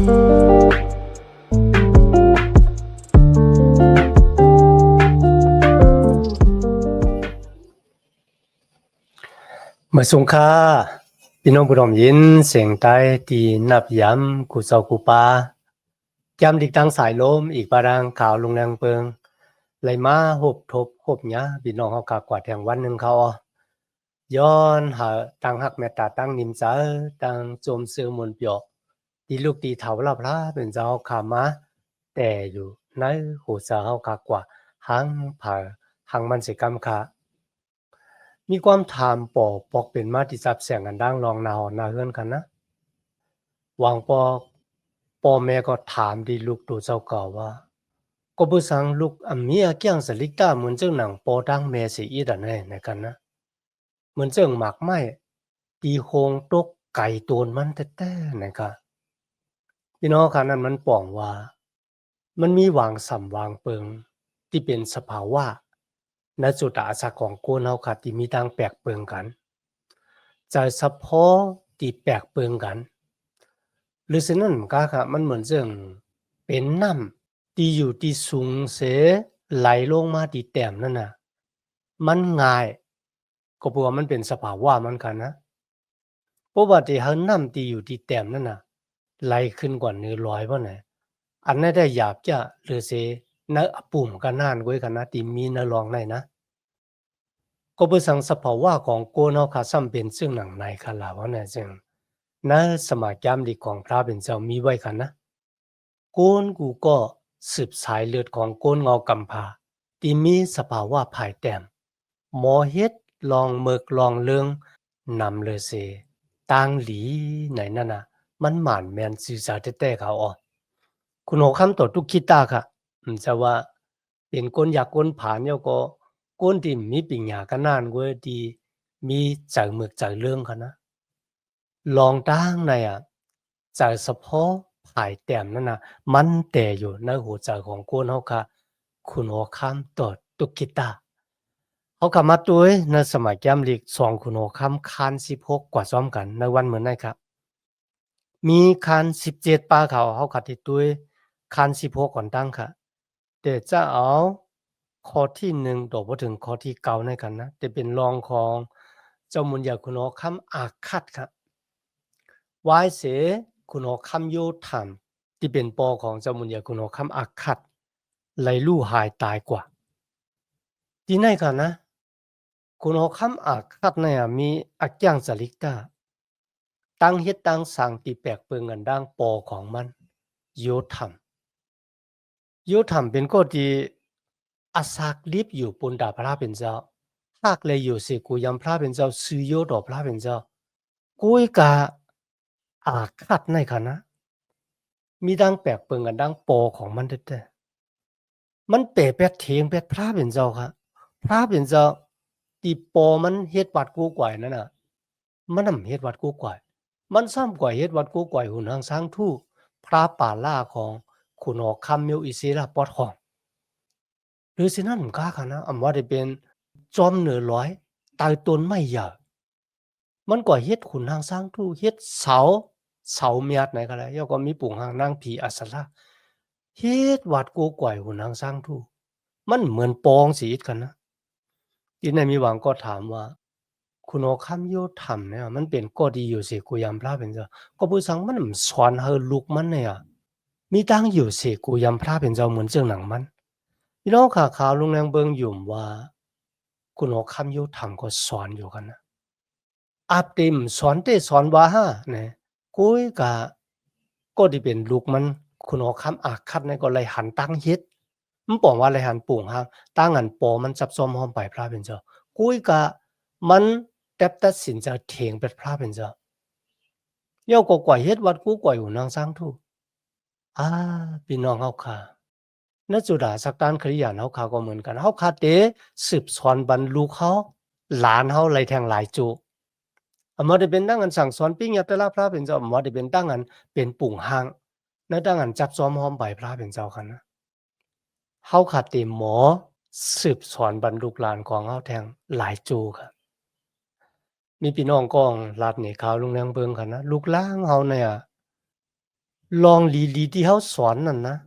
เมื่อสงค่าพี่น้องผู้ดอมยินเสียงใต้ตีนับย้ำกูเจ้ากูปาย้ำดิกตั้งสายลมอีกปารังข่าวลงแรงเปิงไหลมาหบทบหบหยาพี่น้องเฮากากว่าแทงวันหนึ่งเขาย้อนหาตั้งหักแม่ตาตั้งนิมเจอตั้งโจมเสือมนเปียวตีลูกตีเถาลาพระเป็นเจ้าขามาแต่อยู่ในหูเจ้าเฮากากว่าหังผาหังมันสิกรรมค่ะมีความถามปอปอกเป็นมาที่ซับแสงกันดังลองนาหอนาเฮือนกันนะวางปอแม่ก็ถามดีลูกตัวเจ้าเก่าว่าก็บ่สังลูกอันมีอาเกียงสลิกตาเหมือนเจ้าหนังปอดังแม่สิอีดันให้ในกันนะเหมือนเจ้าหมากไม้ตีโคงตกไก่โตนมันแท้ๆในกะพี่น้องค่ะนั้นมันป้องว่ามันมีวางสำวางเปิงที่เป็นสภาวะณจุดอาสาของโกนเฮาค่ะที่มีทางแปลกเปิงกันจะเฉพาะที่แปลกเปิงกันหรือฉะนั้นก็ค่ะมันเหมือนซึ่งเป็นน้ำที่อยู่ที่สูงเสไหลลงมาที่แต้มนั่นน่ะมันง่ายก็เพราะว่ามันเป็นสภาวะมันกันนะเพราะว่าที่เฮาน้ำที่อยู่ที่แต้มนั่นน่ะไหลขึ้นกว่าเนื้อร้อยบ่น่ะอันนั้นได้หยาบจะหรือเสณปุ่มกันนานไว้กันนะที่มีนรองในนะก็เป็นสังสภาวะของโกนเฮาค่ะซ้ำเป็นซึ่งหนังในคาลาว่าน่ะซึ่งณสมาจามดีของพระเป็นเจ้ามีไว้กันนะโกนกูก็สืบสายเลือดของโกนเงากำพาที่มีสภาวะภายแต้มหมอเฮ็ดลองเมิกลองเลืองนำเลยเสต่างหลีไหนนั่นน่ะมันหมานแม่นสื่อสารแท้ๆเขาคุณโอคำต่อทุกคิดตาค่ะจะว่าเป็นคนอยากคนผ่านแล้วก็คนที่มีปัญญากันนานกว่าที่มีใจเมือกใจเรื่องค่ะนะลองตั้งในใจเฉพาะภายแต้มนั่นน่ะมันแต่อยู่ในหัวใจของคนเฮาค่ะคุณโอคำต่อทุกคิดตาเขากลับมาด้วยในสมัยแก้มลีก2คุณโอคำคาน16กว่าซ้อมกันในวันเหมือนนั้นครับมีคาน17ปาเขาเฮาขัดที่ด้วยคาน16ก่อนตั้งค่ะแต่จะเอาข้อที่1ต่อบ่ถึงข้อที่9ในกันนะแต่เป็นรองของเจ้ามุญญาคุณโอคำอาคัดครับวายเสคุณโอคำโยธรรมที่เป็นปอของเจ้ามุญญาคุณโอคำอาคัดไหลลู่หายตายกว่าที่ไหนกันนะคุณโอคำอาคัดเนี่ยมีอักยังสลิกตาตั้งเฮ็ดตั้งสร้างที่แปลกเปิงกันดังปอของมันโยธรรมเป็นก็ที่อาศักลิบอยู่ปนดาพระเป็นเจ้าภาคเลยอยู่สิกูยำพระเป็นเจ้าซื้อโยดอพระเป็นเจ้ากุยกะอาคัดในค่ะนะมีดังแปลกเปิงกันดังปอของมันแท้ๆมันเปแปดเถียงแปดพระเป็นเจ้าค่ะพระเป็นเจ้าที่ปอมันเฮ็ดวัดกูกวยนั่นน่ะมันนำเฮ็ดวัดกูกวยมันซ้ำกว่าเฮ็ดวัดกูกวยหุ่นหางช้างทู่พระป่าล่าของคุณออกคำมิวอิศิราปอดของหรือสินั้นกาค่ะนะอำว่าได้เป็นจอมเหนือร้อยตายตนไม่หยามันก็เฮ็ดขุนหางช้างทู่เฮ็ดเสาเมียดไหนก็ได้แล้วก็มีปุ่งหางนางผีอัสราเฮ็ดวัดกูกวยหุ่นหางช้างทู่มันเหมือนปองสิกันนะที่ไหนมีหวังก็ถามว่าคุณอคำโยธรรมเนี่ยมันเป็นก็ดีอยู่สิกูยามพระเป็นเจ้าก็ผู้สังมันสอนเฮาลูกมันเนี่ยมีตั้งอยู่สิกูยามพระเป็นเจ้าเหมือนเจ้าหนังมันพี่น้องข่าวลงแรงเบิงอยู่ว่าคุณอคำโยธรรมก็สอนอยู่กันนะอาติมสอนเตสอนว่าฮะเนี่ยกุยก็ที่เป็นลูกมันคุณอคำอาคัดเนี่ยก็เลยหันตั้งเฮ็ดมันบอกว่าเลยหันปุ่งหางตั้งอันปอมันซับซ้อมหอมไปพระเป็นเจ้ากุยมันแตบตัดสินจะเถียงเป็นพระเป็นเจ้าเย่าก็กว่าเฮ็ดวัดกูกว่าอยู่นางสร้างทูอาพี่น้องเฮาค่ะณจุดาสักด้านคริยานเฮาก็เหมือนกันเฮาคาเตสืบสอนบรรลูกเฮาหลานเฮาไหลแทงหลายจุบ่ได้เป็นตั้งอันสั่งสอนปิ้งยาแต่ละพระเป็นเจ้าบ่ได้เป็นตั้งอันเป็นปุ่งหางณตั้งอันจับซ้อมหอมไปพระเป็นเจ้าคั่นนะเฮาคาเตหมอสืบสอนบรรลูกหลานของเฮาแทงหลายจูครับมีพี่น้องกองรัฐนี่ข่าวลงแรงเบิงคั่นนะลูกหลานเฮาเนี่ย ลองลีที่เขาสอนนั่นนะ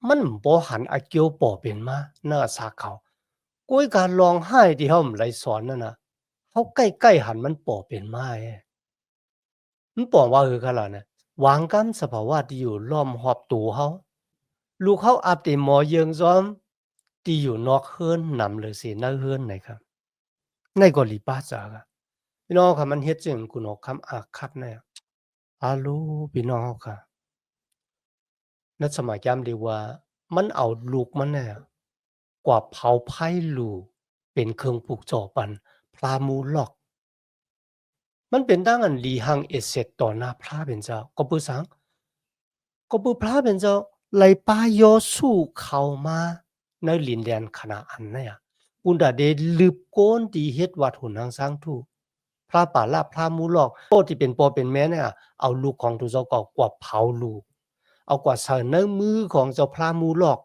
มันบ่หันอาเกียวป่อเป็นมาเนื้อสาเขาก้อยการลองไห้ที่เขาไหลสอนนั่นนะเขาใกล้ๆหันมันป่อเป็นมามันป่อว่าคือขนาดนะวางกันสภาวะที่อยู่ล้อมหอบตัวเขาลูกเขาอาบแต่หมอเยิงซ้อมที่อยู่นอกเฮือนนำเลยสิในเฮือนไหนครับในกอลีป้าจากะพี่น้องค่ะมันเฮ็ดจึงคุณออกคำอาคัดเนี่ยอาลูพี่น้องเขาค่ะ นัดสมัยย้ำดีว่ามันเอาลูกมันเนี่ยกว่าเผาไผ่ลูกเป็นเครื่องปลูกจ่อปันพลามูลอกมันเป็นดังอันลีหังเอเสตต่อหน้าพระเป็นเจ้าก็ปือสังก็ปือพระเป็นเจ้าไลปาโยสู้เข้ามาในลินแดนคณาอันเนี่ยอุนดาเดลืบโกนดีเฮ็ดวัดหุนนางสร้างทูพระป่าลาพระมูลอกโตที่เป็นปอเป็นแม่เนี่ยเอาลูกของตุเจ้าก็กว่าเผาลูก เอากว่าใส่ในมือของเจ้าพระมูลอก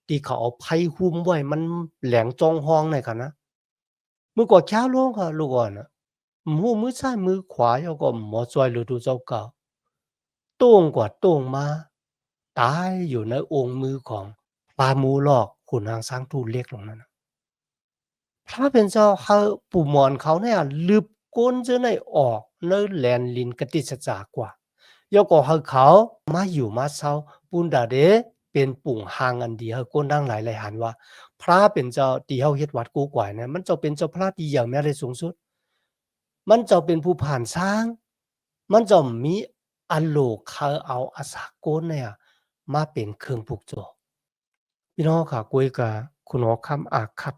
ที่เขาเอาไผ่หุ้มไว้มันแหลงจองห้องในค่ะนะมือกว่าแค่ลงค่ะลูกอ่อนน่ะมือซ้ายมือขวาเจ้าก็หมอจอยหรือดูเจ้าเก่าโต้งกว่าโต้งมาตายอยู่ในองค์มือของพระมูลอกขุนนางสร้างทูตเล็กลงนั้นน่ะพระเป็นเจ้าเขาปู่หมอนเขาเนี่ยลืบก้นเจ้าในออกในแลนลินกติสจากว่า ยกให้เขามาอยู่มาเศร้าปุนดาเดเป็นปุ่งหางอันดีให้ก้นดังหลายหันว่าพระเป็นเจ้าที่เฮาเฮ็ดวัดกูกวายเนี่ยมันจะเป็นเจ้าพระที่อย่างแม้ได้สูงสุดมันจะเป็นผู้ผ่านสร้างมันจะมีอโลกเขาเอาอาสาโกนเนี่ยมาเป็นเครื่องผูกโจพี่น้องค่ะกุยกะคุณหมอคำอาคัด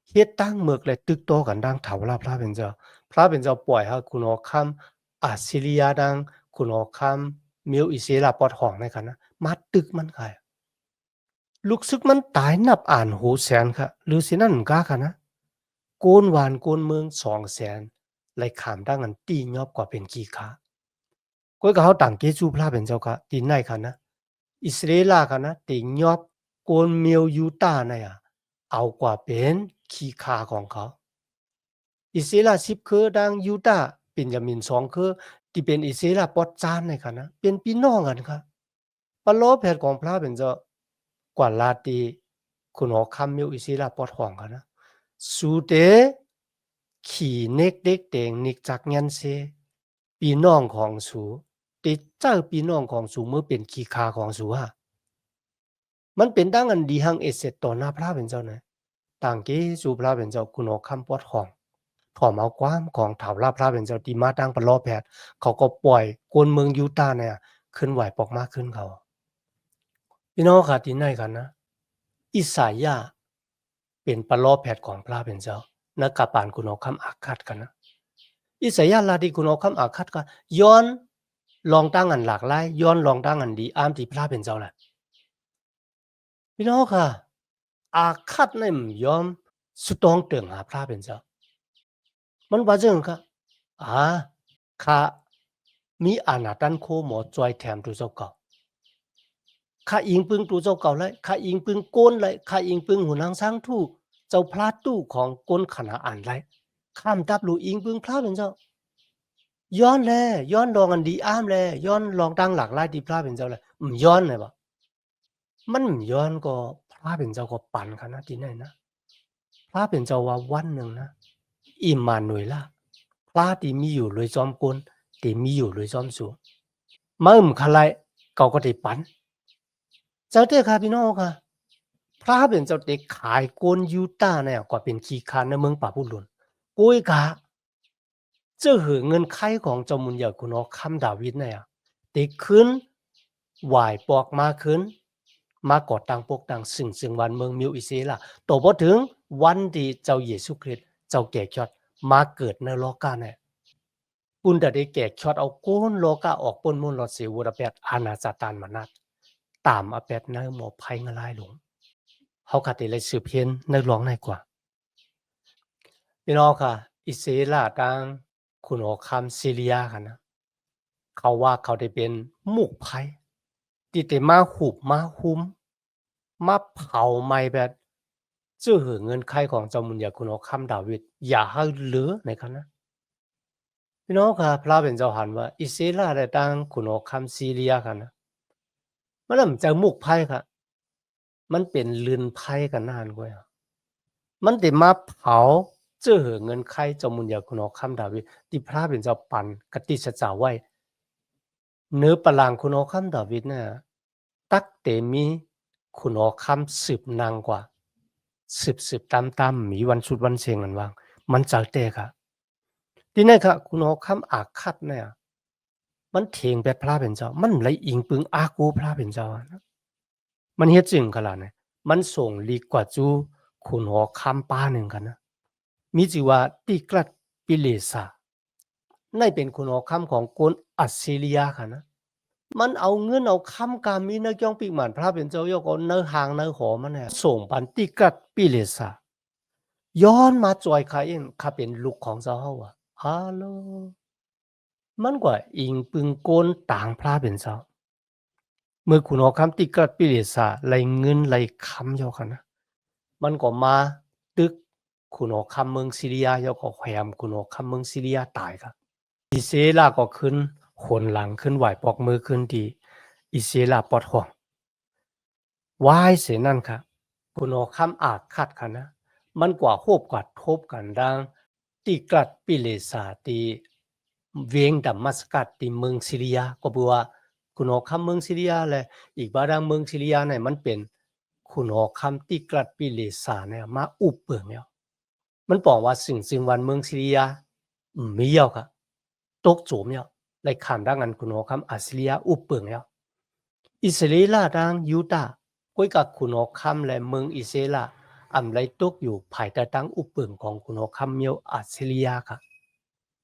เฮ็ดตั้งเมือกและตึกโตกันดังเถาลาพระเป็นเจ้าพระเป็นเจ้าปล่อยให้คุณหมอคำอาศิริยาดังคุณหมอคำมิวอิเสลาปอดห้องในกันนะมาตึกมันค่ะลูกซึกมันตายนับอ่านหูแสนค่ะหรือสินั่นกาค่ะนะโกนหวานโกนเมือง200,000ไหลขามดังอันตียอบกว่าเป็นกี่ขาก้อยก็เขาต่างเกจูพระเป็นเจ้าค่ะตีไหนค่ะนะอิสราเอลค่ะนะตียอบโกนเมียวยูตาเนี่ยเอากว่าเป็นขี้ขาของเขาอิสราเอล10คือดังยูตาเป็นยามิน2คือที่เป็นอิสราเอลปอดจานในค่ะนะเป็นพี่น้องกันค่ะปะโลแพทย์ของพระเป็นเจ้ากว่าลาตีคุณหอคำมิวอิสราเอลปอดห้องค่ะนะสูเตขี่เนกเด็กเตงนิกจักยันเซพี่น้องของสูติเจ้าพี่น้องของสูเมื่อเป็นขี้ขาของสูฮะมันเป็นดังอันดีหังเอเสตต่อหน้าพระเป็นเจ้านะต่างเกสูพระเป็นเจ้าคุณหอคำปอดห้อง ถอมเอาความของเถาลาพระเป็นเจ้าที่มาตั้งประลอแพทย์เขาก็ปล่อยกวนเมืองยูตาห์เนี่ยขึ้นไหวปอกมากขึ้นเขาพี่น้องค่ะที่ไหนกันนะอิสายาเป็นประลอแพทย์ของพระเป็นเจ้านักกะปานคุณเอาคำอาคัดกันนะอิสายาลาดีคุณเอาคำอาคัดกันย้อนลองตั้งอันหลากหลายย้อนลองตั้งอันดีอ้ามที่พระเป็นเจ้าแหละพี่น้องค่ะอาคัดเนี่ยยอมสุดต้องเตืองหาพระเป็นเจ้ามันว่าจังค่ะอ่าข้ามีอานาตันโคหมอจอยแถมตัวเจ้าเก่าข้าอิงปึงตัวเจ้าเก่าเลยข้าอิงปึงโกนเลยข้าอิงปึงหูนางสร้างทู่เจ้าพระตู้ของก้นขณะอ่านไรข้ามดับลูอิงปึงพระเป็นเจ้าย้อนแลย้อนลองอันดีอ้ามแลย้อนลองตั้งหลากหลายดีพระเป็นเจ้าเลยย้อนเลยบ่มันย้อนก็พระเป็นเจ้าก็ปั่นขนาดที่ไหนนะพระเป็นเจ้าว่าวันหนึ่งนะอิมมานุเอลาพระที่มีอยู่เลยจอมกลที่มีอยู่เลยจอมสูงมาคลายเขาก็ได้ปันเจ้าเต้ค่ะพี่น้องค่ะพระเป็นเจ้าเด็กขายโกนยูตาเนี่ยกว่าเป็นขี้คานในเมืองป่าบุรุนกุยกะเจ้าหือเงินไขของเจ้ามุนยาคุณอคำดาวิดเนี่ยเด็กขึ้นไหวปอกมาขึ้นมาก่อตั้งปกตั้งซึ่งวันเมืองมิวอิเซล่ะต่อพอถึงวันที่เจ้าเยซูคริสต์เจ้าแก่ยอดมาเกิดในโลกาเนี่ยปุณดาได้แก่ชอดเอาโกนโลกาออกปนมุนรอดเสวระแปดอาณาจตานมานัดตามอแปดในหมอไพ่งลายหลงเขาขัดติเลยสืบเพียนในร้องในกว่าพี่น้องค่ะอิเซลาตังคุณออกคำซีเรียค่ะนะเขาว่าเขาได้เป็นมุกไพ่ติเตมาหุบมาหุ้มมาเผาไม่แบบเจื้อหือเงินไขของเจ้ามุนยาคุณออกคำดาวิดอย่าให้เหลือในคันนะพี่น้องค่ะพระเป็นเจ้าหันว่าอิสราเอลได้ตั้งคุณออกคำซีเรียกันนะ มันน่ะเจอมุกไพ่ค่ะมันเป็นลืนไพ่กันนานกว่ามันได้มาเผาเจ้อเงินใครเจ้ามุญญาคุณอคำดาวิที่พระเป็นเจ้าปันกติสจาไว้เนื้อปลางคุณอคำดาวิดเนี่ยตักเตมีคุณอคำสืบนางกว่าสืบตามมีวันสุดวันเสียงกันวางมันจากเตะค่ะที่นี่ค่ะคุณอคำอาคัดเนี่ยมันเถียงแบบพระเป็นเจ้ามันไหลอิงปึงอากูพระเป็นเจ้านะมันเฮ็ดจึงขนาดเนี่ยมันส่งลีกว่าจูคุณอคำป้าหนึ่งกันนะมีชื่อว่าติกรัตปิเลสาในเป็นคุณอคำของคนอัสซีเรียค่ะนะมันเอาเงินเอาคำกามีนักย่องปีกหมันพระเป็นเจ้ายกเอาเนื้อหางเนื้อหอมันเนี่ยส่งปันติกรัตปิเลสาย้อนมาจอยข้าเองข้าเป็นลูกของเจ้าเฮาอ่ะฮัลโหลมันกว่าอิงปึงโกนต่างพระเป็นเจ้าเมื่อคุณเอาคำติกรัตปิเลสาไหลเงินไหลคำยกกันนะมันก็มาตึกคุณเอาคำเมืองซีเรียยกเอาแหมคุณเอาคำเมืองซีเรียตายครับอิเซลาก็ขึ้นหนหลังขึ้นไหวปอกมือขึ้นดีอิเซลาปอดห่วงวายเสนั่นค่ะคุณเอาคำอาจคัดค่ะนะมันกว่าโคบกว่าทบกันดังตีกรัดปิเลสาตีเวียงดัมมัสกัดตีเมืองซีเรียก็บัวคุณเอาคำเมืองซีเรียเลยอีกบาดังเมืองซีเรียเนี่ยมันเป็นคุณเอาคำตีกรัดปิเลสาเนี่ยมาอุบเปิงเนี่ยมันบอกว่าสิ่งวันเมืองซีเรียไม่เยอะค่ะตกโจมเนี่ยในขานดังนั้นคุณเอาคำอาซีเรียอุบเปิงเนี่ยอิสราเอลดังยูดาห์ก้อยกับคุณอคำและเมืองอิสราเอลไรตกอยู่ภายใต้ตั้งอุปเปิงของคุณอคำเมียวอัสเซเลียค่ะ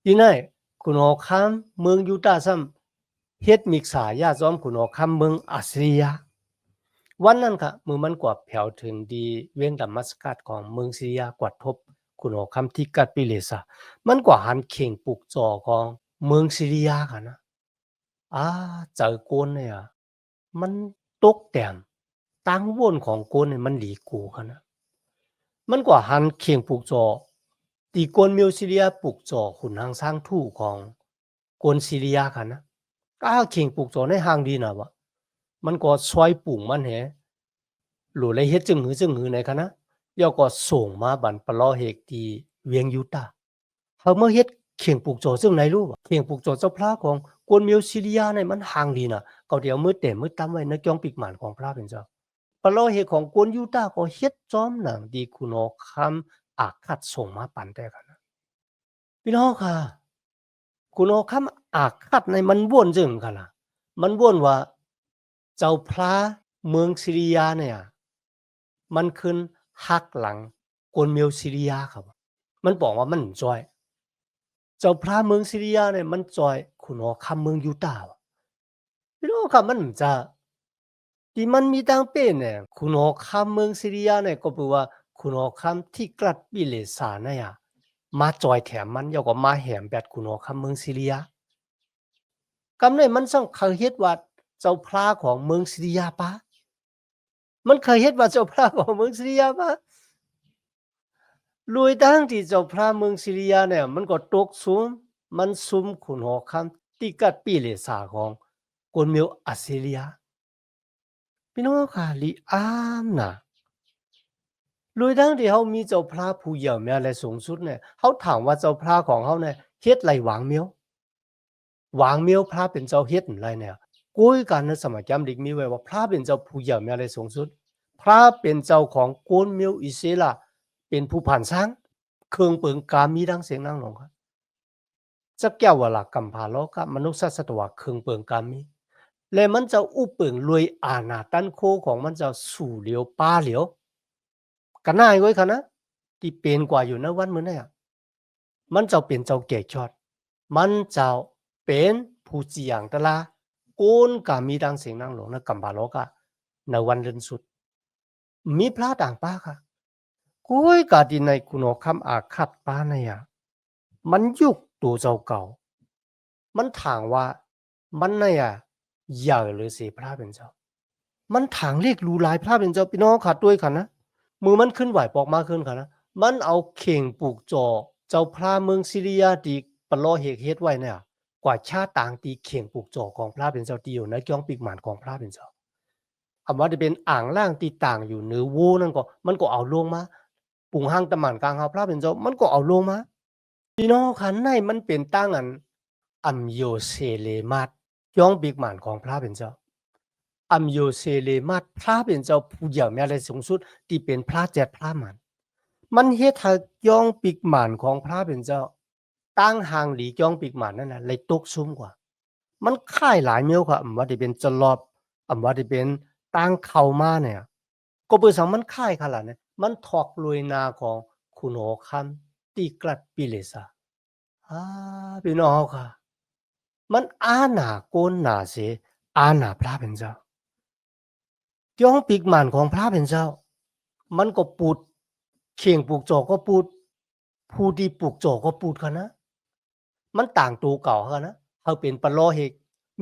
ที่นั่นคุณอคำเมืองยูดาห์ซ้ำเฮ็ดมิกษายาซ้อมคุณอคำเมืองอัสเซเลียวันนั้นค่ะมือมันกว่าแผ่วถึงดีเวียงดัมมัสกัดของเมืองซีเรียกว่าทบคุณอคำที่กัดปิเลสามันกว่าหันเข่งปลูกจอของเมืองซีเรียค่ะนะเจอโกนเนี่ยมันตกแต่มตั้งวนของโกนเนี่ยมันหลีกูค่ะนะมันกว่าหันเข่งปลูกจอตีโกนมิวซีเรียปลูกจอขุนหางสร้างทู่ของโกนซีเรียค่ะนะเข่งปลูกจอในหางดีนะวะมันก็ช่วยปลูกมันแหหรือไรเฮ็ดจึงหือไหนคะนะยอก็ส่งมาบันปลอเฮกตีเวียงยูตาเขาเมื่อเฮ็ดเข่งปลูกจอซึ่งไหนรู้บ่เข่งปลูกจอเจ้าพระของกวนมิวซิเลียเนี่ยมันห่างดีน่ะก็เดี๋ยวมือเต็มมือตั้มไว้ในจ้องปีกหมานของพระเป็นเจ้าปลอเฮกของกวนยูตาก็เฮ็ดจอมหนังดีคุณอคำอาคัดส่งมาปันแต่กันนะพี่น้องค่ะคุณอคำอาคัดในมันว่นจึงค่ะล่ะมันว่นว่าเจ้าพระเมืองซิริยาเนี่ยมันขึ้นหักหลังกวนมิวซิเลียครับมันบอกว่ามันจ้อยเจ้าพระเมืองซีเรียเนี่ยมันจอยคุณอคำเมืองยูตาห์พี่น้องครับมันจะที่มันมีตั้งเป็นเนี่ยคุณอคำเมืองซีเรียเนี่ยก็แปลว่าคุณอคำที่กลัดปิเลสาเนี่ยมาจอยแถมมันยก็มาแหมแบบคุณอคำเมืองซีเรียกำเนี่ยมันต้องเคยเฮ็ดว่าเจ้าพระของเมืองซีเรียปะมันเคยเฮ็ดว่าเจ้าพระของเมืองซีเรียปะรวยตั้งที่เจ้าพระเมืองซีเรียเนี่ยมันก็ตกซุมมันซุมขุนหอคำที่กัดปีเลสาของคนเมียวอัสเซเลียพี่น้องค่ะลีอามนะรวยตั้งที่เขามีเจ้าพระผู้เยี่ยมแม่และสูงสุดเนี่ยเขาถามว่าเจ้าพระของเขาเนี่ยเฮ็ดไรหวางเมียวหวางเมียวพระเป็นเจ้าเฮ็ดอะไรเนี่ยกุ้ยกันในสมัยจำดิกมีไว้ว่าพระเป็นเจ้าผู้เยี่ยมแม่และสูงสุดพระเป็นเจ้าของโกนเมียวอิเซลาเป็นผู้ผ่านสร้างเครื่องเปิงกามีดังเสียงนั่งลงครับจะแก้วหลักกำพาโลกมนุษย์สัตว์เครื่องเปิงกามีและมันจะอุปเปิงรวยอาณาตันโคของมันจะสู่เหลียวป้าเหลียวกันน่ายไว้ค่ะนะที่เป็นกว่าอยู่ในวันมื้อนี้มันจะเป็นเจ้าเก่ชอดมันจะเป็นผู้จีอย่างตะลาโกนกามีดังเสียงนั่งหลงนะกำพาโลกในวันเดินสุดมีพระต่างป้าค่ะกุ้ยกาดีในคุณอคำอาคัดป้าเนี่ยมันยุกตัวเจ้าเก่ามันถางว่ามันเนี่ยใหญ่หรือเสียพระเป็นเจ้ามันถางเรียกรูลายพระเป็นเจ้าพี่น้องขาดด้วยค่ะนะมือมันขึ้นไหวปอกมาขึ้นค่ะนะมันเอาเข่งปลูกจอเจ้าพระเมืองซิริยาดีปลอเหกเฮ็ดไว้เนี่ยกว่าชาติต่างตีเข่งปลูกจอของพระเป็นเจ้าตีอยู่ในจ้องปีกหมานของพระเป็นเจ้า คำว่าที่เป็นอ่างล่างที่ต่างอยู่เหนือวูนั่นก็มันก็เอาลงมาปุ่งห้างตะหมันกลางเฮาพระเป็นเจ้ามันก็เอาลงมาพี่น้องคันในมันเป็นตั้งอันอัมโยเซเลมัดย่องบิกหมานของพระเป็นเจ้าอัมโยเซเลมัดพระเป็นเจ้าผู้ใหญ่แม้แต่สูงสุดที่เป็นพระเจ็ดพระมันเฮ็ดให้ย่องบิกหมานของพระเป็นเจ้าตั้งห่างหลีย่องบิกหมานนั่นน่ะเลยตกซุ่มกว่ามันค่ายหลายเมียวค่ะว่าที่เป็นจลอบว่าที่เป็นตั้งเข้ามาเนี่ยก็เปิดสังมันค่ายขนาดนี้มันถอกลุยนาของคุณโอคัมตีกลัดปิเลซาพี่น้องค่ะมันอาหนาโกนหนาเสอาหนาพระเป็นเจ้าย่องปีกหมันของพระเป็นเจ้ามันก็ปูดเข่งปลูกจอกก็ปูดผู้ที่ปลูกจอกก็ปูดค่ะนะมันต่างตัวเก่าค่ะนะเขาเป็นปลอเฮก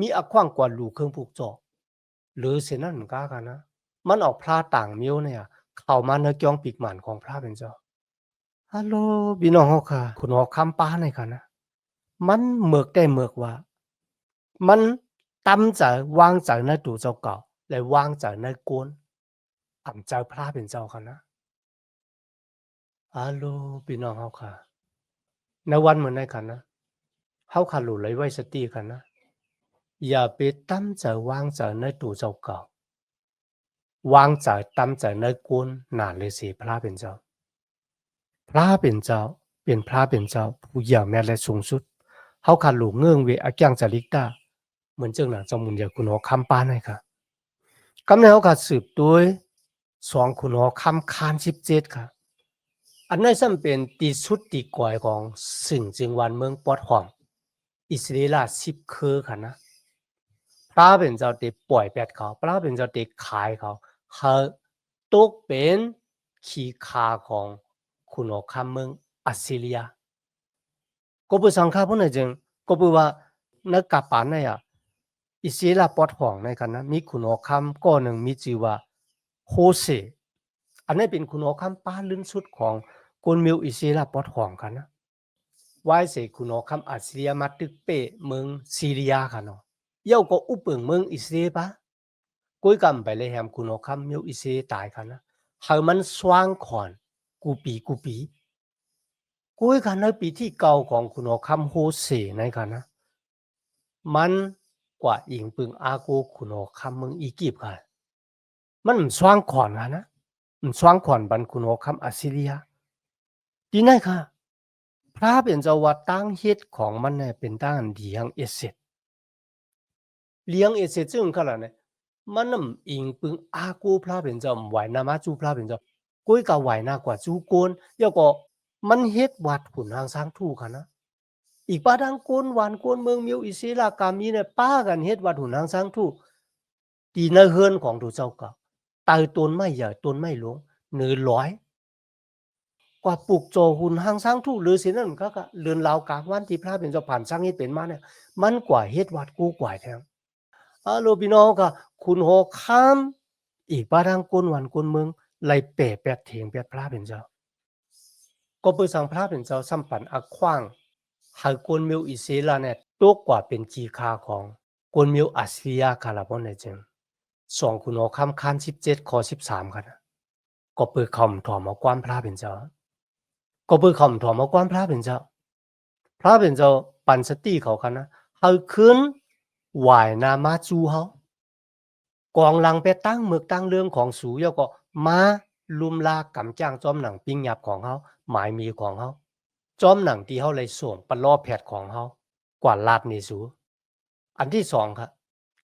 มีอขว้างกว่าลูกเครื่องปลูกจอกหรือเสนั่นก็ค่ะนะมันออกพระต่างมิ้วเนี่ยเข้ามาในย่องปีกหมันของพระเป็นเจ้าฮัลโหลพี่น้องค่ะคุณออกคำป้าในค่ะนะมันเมือกได้เมือกว่ามันตำใจวางใจในตัวเจ้าเก่าและวางใจในกวนอ่ำใจพระเป็นเจ้าค่ะนะฮัลโหลพี่น้องเขาค่ะในวันเหมือนในค่ะนะเขาขาหลุดเลยไว้สติค่ะนะอย่าไปตั้มใจวางใจในตัวเจ้าเก่าวางใจตั้มใจในกวนหนาเลยสิพระเป็นเจ้าพระเป็นเจ้าเป็นพระเป็นเจ้าผู้ใหญ่แม้และสูงสุดเขาขาหลุดเงื่องเวอจังจริกตาเหมือนเจ้าหน้าจมุนอย่าคุณหอคำป้าให้ค่ะคำนี้เขาขาสืบด้วยสองคุณหอคำคาน17ค่ะอันนั้นซ้ำเป็นตีสุดตีก่อยของสิ่งจึงวันเมืองปอดหอมอิสราเอล10คือค่ะนะพระเป็นเจ้าเด็กปล่อยแปดเขาพระเป็นเจ้าเด็กขายเขาตกเป็นขี้ขาของคุณหอคำเมืองอัสซีเรียก็เป็นสังฆาพวกนั้นจึงก็เป็นว่านักกาปานเนี่ยอิสราเอลปอดหอมในกันนะมีคุณหอคำก็หนึ่งมีชื่อว่าโฮเซอันนี้เป็นคุณหอคำป้าลื่นสุดของคนมิวอิสราเอลปอดหอมกันนะไว้เสคุณหอคำอัสซีเรียมาตึกเปเมืองซีเรียค่ะเนาะเย้าก็อุปเมืองอิสราเอลปะก้อยกำไปเลยแฮมคุณหอคำมิวอิสราเอลตายค่ะนะเขามันสว่างขอนกูปีก้อยกันในปีที่เก่าของคุณหอคำโฮเซในกันนะมันกว่าอิงปึงอาโกคุณหอคำเมืองอียิปต์ค่ะมันสว่างขอนค่ะนะมันสว่างขอนบันคุณหอคำอัสซีเรียดีไหนค่ะพระเป็นเจ้าว่าตั้งเฮ็ดของมันเนี่ยเป็นตั้งเลี้ยงเอเซตจึงขนาดเนี่ยมันนำอิงปึงอากูพระเป็นเจ้าไหวนามาจูพระเป็นเจ้ากุ้ยกับไหวหน้ากว่าจูโกนเดี๋ยวก็มันเฮ็ดวัดขุนทางสร้างทูค่ะนะอีกป้าดังโกนหวานโกนเมืองมิวอิสรากามีเนี่ยป้ากันเฮ็ดวัดขุนทางสร้างทูตีในเฮือนของตัวเจ้าก็ตายต้นไม้ใหญ่ต้นไม้หลวงเหนือร้อยกว่าปลูกโจหุ่นหางสร้างทูหรือสินั่นก็เรือนราวกลางวันที่พระเป็นเจ้าผ่านสร้างเฮ็ดเป็นมาเนี่ยมันกว่าเฮ็ดวัดกูกว่าแท้โลพี่น้องก็คุณโหข้ามอีกป้าดังโกนหวานโกนเมืองไล่เปะแปดเถียงแปดพระเป็นเจ้าก็เปิดสังพระเป็นเจ้าสัมปันอักขว้างให้กวนมิวอิสราเอลเนี่ยตกกว่าเป็นจีคาของกวนมิวอัสซีเรียคาราบอนในจึงสองคุณหอคำคัน17ข้อ13ค่ะก็เปิดคำถอมเอาความพระเป็นเจ้าก็เปิดคำถอมเอาความพระเป็นเจ้าพระเป็นเจ้าปันสติเขาค่ะนะให้ขึ้นไหวนามาจูเฮากองหลังไปตั้งเมือกตั้งเรื่องของสูแล้วก็มาลุมลากำจ้างจอมหนังปิ้งหยับของเฮาหมายมีของเฮาจอมหนังที่เฮาเลยส่งปะล้อแผดของเฮากว่าลาดนี่สูอันที่2ครับ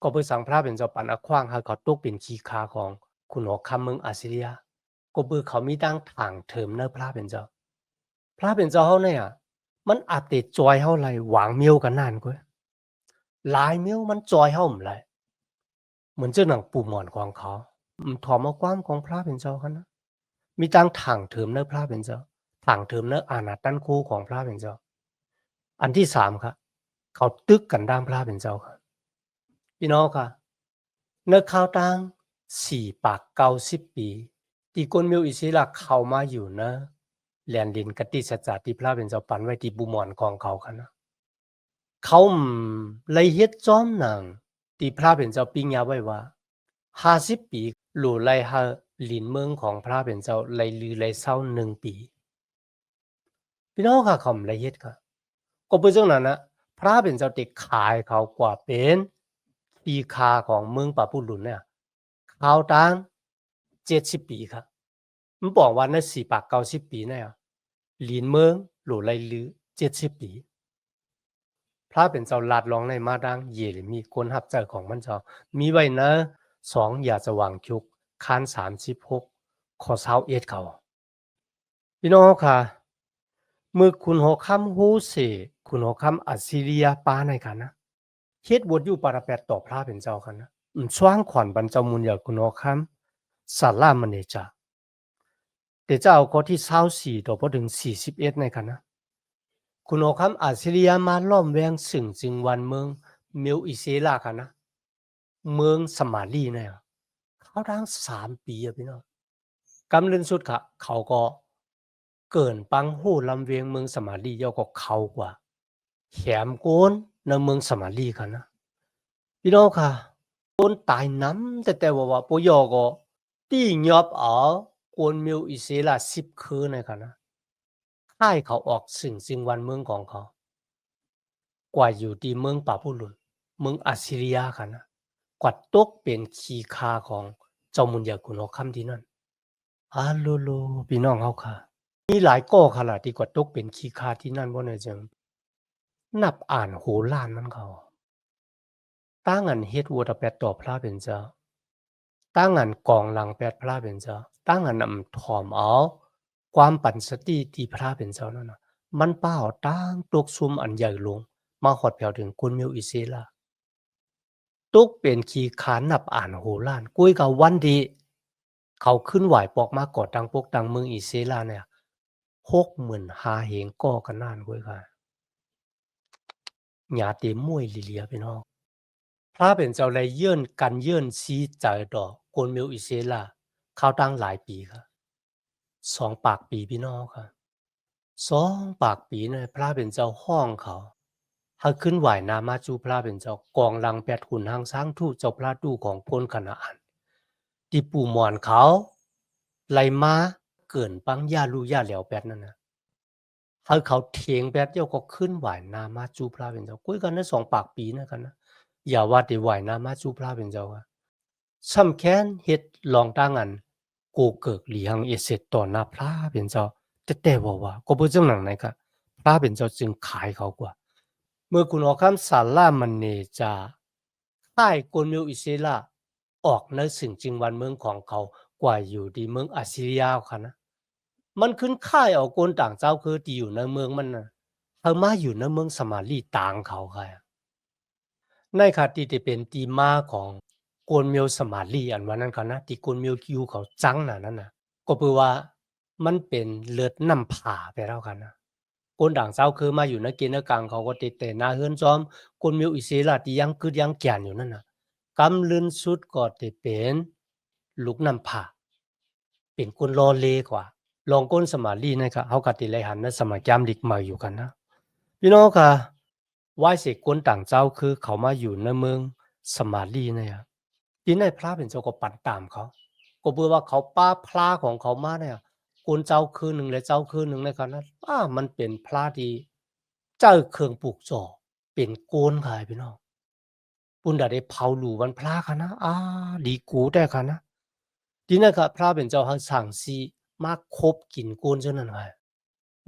ก็เพื่อสังพระเป็นเจ้าปันอขว้างให้เขาตกเป็นขี้คาของคุณหอคำเมืองอัสซีเรียก็เพื่อเขามีตั้งทางเถิมเนพระเป็นเจ้าพระเป็นเจ้าเฮาเนี่ยมันอัปเดตจอยเฮาไหลหวางเมียวกันนานกว่าหลายเมียวมันจอยเฮาหมไหลเหมือนเจ้าหนังปู่หมอนของเขาถอมเอาความของพระเป็นเจ้าค่ะนะมีตั้งทางเถิมเนพระเป็นเจ้าทางเถิมเนอานาตันคูของพระเป็นเจ้าอันที่3ครับเขาตึกกันด้ามพระเป็นเจ้าค่ะพี่น้องค่ะเนข้าวตัง4 ปาก90 ปีที่คนมิวอิสราเข้ามาอยู่นะแลนดินกติสัจจะที่พระเป็นเจ้าปันไว้ที่บุหมอนของเขาค่ะนะเขาเลยเฮ็ดจอมหนังที่พระเป็นเจ้าปิ้งยาไว้ว่า 50 ปีหลู่ไล่หาหลินเมืองของพระเป็นเจ้าไล่ลือไล่เศร้า1 ปีพี่น้องค่ะเขาละเอียดค่ะก็เป็นจังนั้นนะพระเป็นเจ้าติขายเขากว่าเป็นปีคาของเมืองป่าปุลุนเนี่ยเขาตั้ง70 ปีครับมันบอกว่าใน4 ปาก90 ปีเนี่ยหลินเมืองหลู่ไล่ลือ70 ปีพระเป็นเจ้าลาดร้องในมาดังเยเรมีคนหับใจของมันเจ้ามีไว้นะ2อย่าจะวางชุกคัน36ข้อ21เขาพี่น้องค่ะมือคุณหัวค่ำฮู้เสคุณหัวค่ำอัสซีเรียปาในกันนะเฮ็ดบทอยู่ปาราแปดต่อพระเป็นเจ้ากันนะช่วงขวัญบรรเจ้ามุนอยากคุณหัวค่ำสาลามเนจาแต่เจ้าข้อที่24ต่อพอถึง41ในกันนะคุณหัวค่ำอัสซีเรียมาล้อมแวงสึ่งจึงวันเมืองเมลอิเซลากันนะเมืองสมาลีเนี่ยเขาทั้ง3 ปีอะพี่น้องกำเรินสุดค่ะเขาก็เกินปังหู้ลำเวียงเมืองสมาลีเยาก็เขากว่าแถมโกนในเมืองสมาลีกันนะพี่น้องค่ะโกนตายน้ำแต่ว่าปยอก็ตีหยอบเอาโกนมิวอิเซลา10 คืนในกันนะค่ายเขาออกสิ่งวันเมืองของเขากว่าอยู่ที่เมืองปาปุลุนเมืองอัสซีเรียกันนะกว่าตกเป็นขีคาของเจ้ามุนยากุนอคัมที่นั่นโลโลพี่น้องเขาค่ะมีหลายก่อค่ะล่ะที่กว่าตกเป็นขีคาที่นั่นบ่เนี่ยจังนับอ่านโหล้านมันเขาตั้งอันเฮ็ดวัวตะแปดต่อพระเป็นเจ้าตั้งอันกองหลังแปดพระเป็นเจ้าตั้งอันถ่อมเอาความปันสติที่พระเป็นเจ้านั่นน่ะมันเป้าตั้งตกซุมอันใหญ่ลงมาฮอดแผ่วถึงกุนมิวอิเซลาตกเป็นขี้ขานนับอ่านโหล้านกุ้ยกับวันดีเขาขึ้นไหวปอกมาก่อตังปกตังเมืองอิเซลาเนี่ย65,000เหงก่อกันนานกุ้ยค่ะหยาเต็มมวยลิเลียพี่น้อง พระเป็นเจ้าเลยเยื่นกันเยื่นซีใจดอกโกนมิวอิเซลาเข้าตั้งหลายปีครับ2 ปากปีพี่น้องครับ2 ปากปีเนี่ยพระเป็นเจ้าห้องเขาถ้าขึ้นไหวนามาจูพระเป็นเจ้ากองลังแปดขุนหางช้างทู่เจ้าพระตู้ของพลคณะอันที่ปู่หมอนเขาไล่มาเกินปังย่าลูย่าเหลียวแปดนั่นนะถ้าเขาเถียงแปดเดียวก็ขึ้นไหวนามาจูพระเป็นเจ้าคุยกันได้2 ปากปีนะกันนะอย่าว่าแต่ไหวนามาจูพระเป็นเจ้าอะซ้ำแค้นเฮ็ดลองตั้งอันกูเกิกหลีหังเอเสร็จต่อหน้าพระเป็นเจ้าแต่ว่าก็บ่จังหนังไหนครับพระเป็นเจ้าจึงขายเขากว่าเมื่อคุณออกคำสารามันเนจาค่ายกลมิวอิเซลาออกในสิ่งจริงวันเมืองของเขากว่าอยู่ที่เมืองอัสซีเรียค่ะนะมันขึ้นค่ายเอาคนต่างเจ้าคือที่อยู่ในเมืองมันน่ะเอามาอยู่ในเมืองสมาลีต่างเขาค่ะในขณะที่เป็นที่มาของกวนเมียวสมาลีอันว่านั้นเขานะที่กวนเมียวอยู่เขาจังน่ะนั่นน่ะก็คือว่ามันเป็นเลือดนำผ่าไปแล้วกันนะคนต่างเจ้าคือมาอยู่ในเกณฑ์ในกลางเขาก็ติดแต่หน้าเฮือนซ้อมกวนเมียวอิเสระที่ยังกึดยังแก่นอยู่นั่นน่ะกำลืนสุดก็ติเป็นลูกนำผ่าเป็นคนรอเลกว่าลองก้นสมาลีนะครับเขาก็ติเลยหันนะสมัยยามดิกมาอยู่กันนะพี่น้องค่ะไหว้เสกคนต่างเจ้าคือเขามาอยู่ในเมืองสมาลีเนี่ยที่ในพระเป็นเจ้าก็ปั่นตามเขาก็เพื่อว่าเขาป้าพระของเขามาเนี่ยคนเจ้าคืนหนึ่งและเจ้าคืนหนึ่งในกันนั้นมันเป็นพระที่เจ้าเครื่องปลูกจ่อเป็นโกนขายพี่น้องปุ่นได้เผาหลูวันพระค่ะนะดีกูแต่ค่ะนะที่นั่นครับพระเป็นเจ้าหังสั่งซีมาคบกินโกนเจ้านั่นไง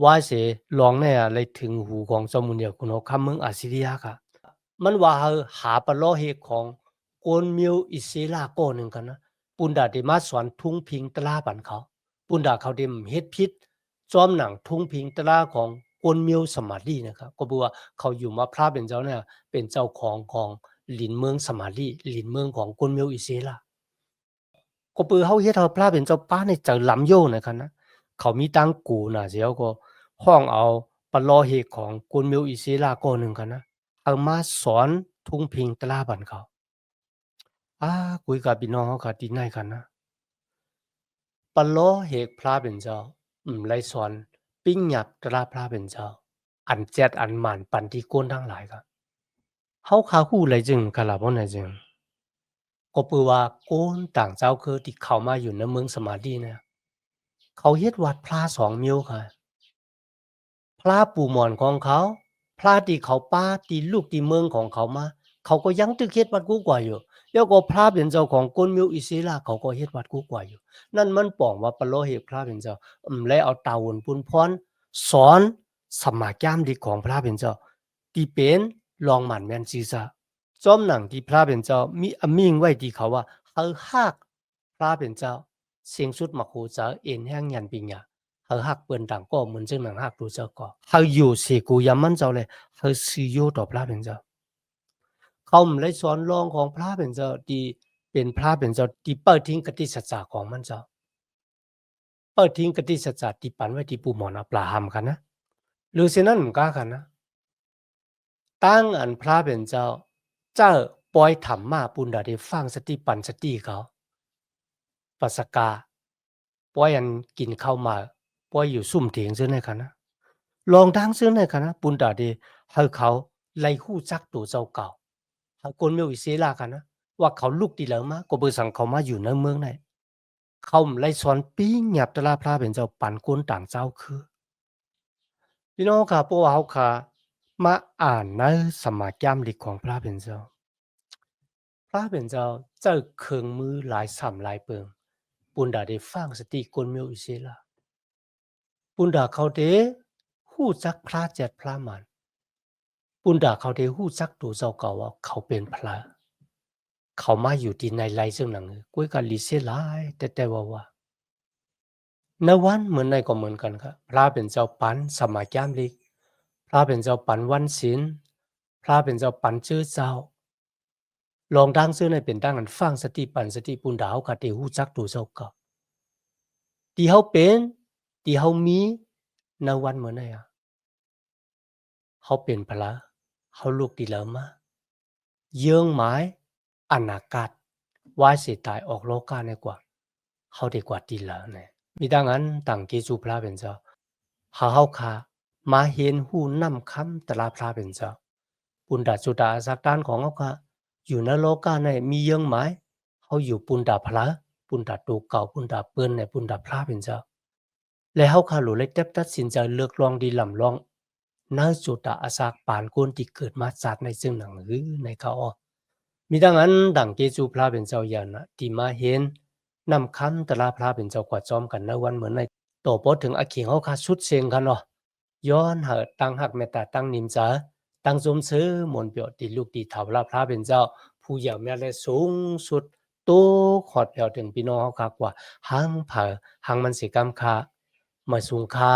ว่าเสลองเนี่ยเลยถึงหูของเจ้ามุนเดียวคุณเอาคำเมืองอาซิเรียค่ะมันว่าหาปะล้อเหตุของโกนมิวอิเซลาโกหนึ่งกันนะปุนดาได้มาสอนทุ่งพิงตลาบันเขาปุนดาเขาเดมเฮ็ดพิษจอมหนังทุ่งพิงตลาของโกนมิวสมาลีนะครับก็บอกว่าเขาอยู่มาพระเป็นเจ้าเนี่ยเป็นเจ้าของหลินเมืองสมาลีหลินเมืองของโกนมิวอิเซลาก็ปือเขาเฮ็ดเฮาพระเป็นเจ้าป้าในเจ้าลำโยนะครับนะเขามีตังกูน่ะเสียวก็ห้องเอาปะล้อเหตุของโกนมิวอิเซลาโกหนึ่งกันนะเอามาสอนทุ่งพิงตลาบันเขาคุยกับพี่น้องเขาก็ที่ไหนกันนะปะล้อเหตุพระเป็นเจ้าไรสอนปิ้งหยับตราพระเป็นเจ้าอันแจดอันหมานปันที่โกนทั้งหลายครับเขาขาคู่ไรจึงกะลาบ่ไหนจึง ก็เปือว่าโกนต่างเจ้าคือที่เข้ามาอยู่ในเมืองสมาธิเนี่ยเขาเฮ็ดวัดพระ2มิวค่ะพระปู่หม่อนของเขาพระที่เขาป้าที่ลูกที่เมืองของเขามาเขาก็ยังตึกเฮ็ดวัดกูกว่าอยู่แล้วก็พระเป็นเจ้าของกวนมิวอิศิลาเขาก็เฮ็ดวัดกูกว่าอยู่นั่นมันป้องว่าปะโลเฮ็ดพระเป็นเจ้าแล้วเอาตาวนปุนพรสอนสมาจามดีของพระเป็นเจ้าที่เป็นรองหมันแม่นศีรษะจอมหนังที่พระเป็นเจ้ามีมิ่งไว้ที่เขาว่าเฮาฮักพระเป็นเจ้าเสียงสุดมักหูเจ้าเอ็นแห่งยันปิญญาเฮาฮักเปิ้นต่างก็เหมือนจังหนังฮักรู้เจ้าก็เฮาอยู่สิกูยามมันเจ้าเลยเฮาสิอยู่ต่อพระเป็นเจ้าเขาเลยสอนรองของพระเป็นเจ้าที่เป็นพระเป็นเจ้าที่เปิดทิ้งกติสัจจะของมันเจ้าเปิดทิ้งกติสัจจะที่ปันไว้ที่ปู่หมอนอับราฮัมกันนะหรือฉะนั้นมันก็กันนะตั้งอันพระเป็นเจ้าเจ้าปล่อยธรรมมาปุณดาได้ฟังสติปันสติเขาปัสกาปล่อยอันกินข้าวมาปล่อยอยู่ซุ่มเถียงซึ่งในคันนะลองดังซึ่งในคันนะปุณดาได้ให้เขาไล่ฮู้จักตัวเจ้าเก่าให้คนมีวิเศษลากันนะว่าเขาลูกดีแล้วมาก็เบอสั่งเขามาอยู่ในเมืองไหนเขาไล่สอนปีหยับตะลาพระเป็นเจ้าปันคนต่างเจ้าคือพี่น้องค่ะพวกเขาค่ะมาอ่านในสมาจามลิกของพระเป็นเจ้าพระเป็นเจ้าเจ้าเครื่องมือหลายสามหลายเปิงปุณดาได้ฟังสติคนมีวิเศษลาปุณดาเขาเดฮู้จักพระเจ็ดพระมันปุณดาเขาเดฮู้จักตัวเจ้าเก่าว่าเขาเป็นพระเขามาอยู่ที่ในไรซึ่งหนังกุ้ยกันลิเซหลายแต่ว่าในวันเหมือนในก็เหมือนกันครับพระเป็นเจ้าปันสมาจามลิกพระเป็นเจ้าปันวันศีลพระเป็นเจ้าปันชื่อเจ้าลองดังซื้อในเป็นดังอันฟังสติปันสติปุณดาเฮาก็ได้ฮู้จักตัวเจ้าเก่าที่เฮาเป็นที่เฮามีในวันเหมือนในเขาเป็นพระเขาลูกดีแล้วมาเยื่องหมายอนาคตว่าสิตายออกโลกาในกว่าเขาดีกว่าดีแล้วเนี่ยมีดังนั้นต่างเกจูพระเป็นเจ้าเขาคามาเห็นหูนำคำตลาพระเป็นเจ้าปุณดาสุดาสักด้านของเขาค่ะอยู่ในโลกาในมีเยื่องหมายเขาอยู่ปุณดาพระปุณดาตูเก่าปุณดาเปิ้นในปุณดาพระเป็นเจ้าและเขาคาหลุเลยตัดสินใจเลือกลองดีลำลองนาสุดาอาศักปานคนที่เกิดมาจากในซึ่งหนังหรือในเขามีดังนั้นดังเกจูพระเป็นเจ้าอย่างนะที่มาเห็นนำคำตลาพระเป็นเจ้ากว่าจอมกันในวันเหมือนในโตพอถึงอาเขียงเขาคาชุดเสียงกันเนาะย้อนหาตั้งหักเมตตาตั้งนิมจาตั้งสมซื้อมนเปียวตีลูกตีเถาลาพระเป็นเจ้าผู้ใหญ่แม่และสูงสุดโตขอดแผ่วถึงพี่น้องเขาคากว่าหังเผอหังมันสิกรรมคามาสูงคา